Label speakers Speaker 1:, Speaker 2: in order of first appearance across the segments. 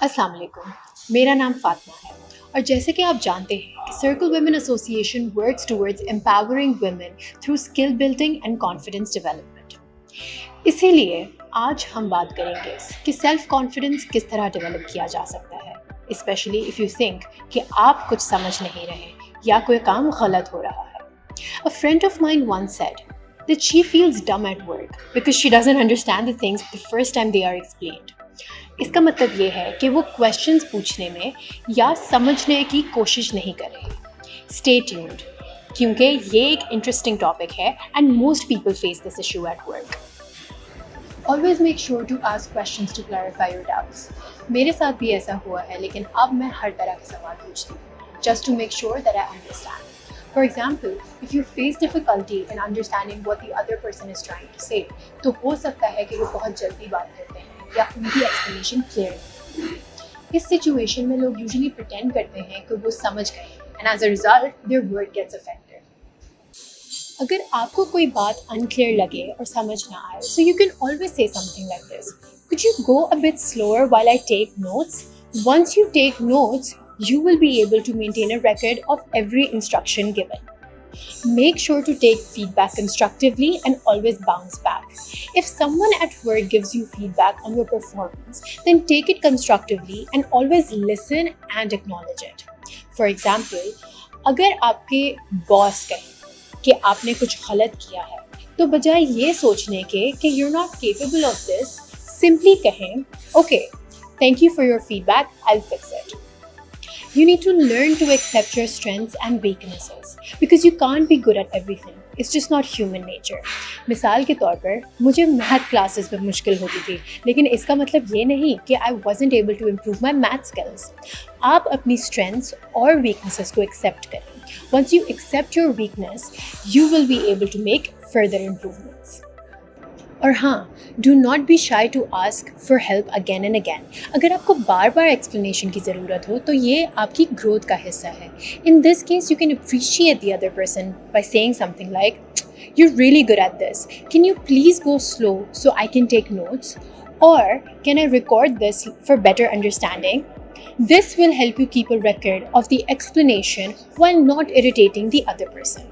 Speaker 1: अस्सलाम वालेकुम। मेरा नाम फातिमा है और जैसे कि आप जानते हैं कि circle women association works towards empowering women through skill building and confidence development. इसीलिए आज हम बात करेंगे कि सेल्फ कॉन्फिडेंस किस तरह डेवलप किया जा सकता है, स्पेशली इफ़ यू थिंक कि आप कुछ समझ नहीं रहे या कोई काम गलत हो रहा है। A friend of mine once said that she feels dumb at work because she doesn't understand the things the first time they are explained. इसका मतलब ये है कि वो क्वेश्चंस पूछने में या समझने की कोशिश नहीं कर रहे। स्टे ट्यून्ड, क्योंकि ये एक इंटरेस्टिंग टॉपिक है and most people face this issue at work. Always make sure to ask questions to clarify your doubts. मेरे साथ भी ऐसा हुआ है, लेकिन अब मैं हर तरह के सवाल पूछती हूँ just to make sure that I understand. For example, if you face difficulty in understanding what the other person is trying to say, तो हो सकता है कि वो बहुत जल्दी बात करते हैं या उनकी एक्सप्लेनेशन क्लियर नहीं है। इस सिचुएशन में लोग यूजुअली प्रिटेंड करते हैं कि वो समझ गए and as a result their word gets affected. अगर आपको कोई बात अनक्लियर लगे और समझ ना आए, so you can always say something like this: Could you go a bit slower while I take notes? Once you take notes, you will be able to maintain a record of every instruction given. Make sure to take feedback constructively and always bounce back. If someone at work gives you feedback on your performance, then take it constructively and always listen and acknowledge it. For example, अगर आपके boss कहें कि आपने कुछ गलत किया है, तो बजाय ये सोचने के कि you're not capable of this, simply कहें, okay, thank you for your feedback, I'll fix it. You need to learn to accept your strengths and weaknesses because you can't be good at everything. It's just not human nature. मिसाल के तौर पर मुझे math classes में मुश्किल होती थी, लेकिन इसका मतलब ये नहीं कि I wasn't able to improve my math skills. आप अपनी strengths और weaknesses को accept करें. Once you accept your weakness, you will be able to make further improvements. और हाँ, do not be shy to ask for help again and again. अगर आपको बार बार explanation की ज़रूरत हो तो ये आपकी ग्रोथ का हिस्सा है। In this case you can appreciate the other person by saying something like, you're really good at this. Can you please go slow so I can take notes? Or can I record this for better understanding? This will help you keep a record of the explanation while not irritating the other person.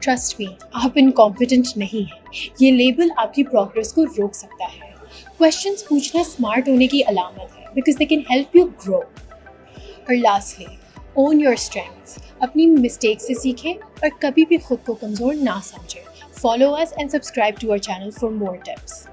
Speaker 1: Trust me, आप incompetent नहीं हैं। ये label आपकी progress को रोक सकता है। Questions पूछना स्मार्ट होने की अलामत है because they can help you grow. और लास्टली, ओन योर स्ट्रेंथ्स। अपनी मिस्टेक से सीखें और कभी भी खुद को कमज़ोर ना समझें। Follow us and subscribe to our channel for more tips.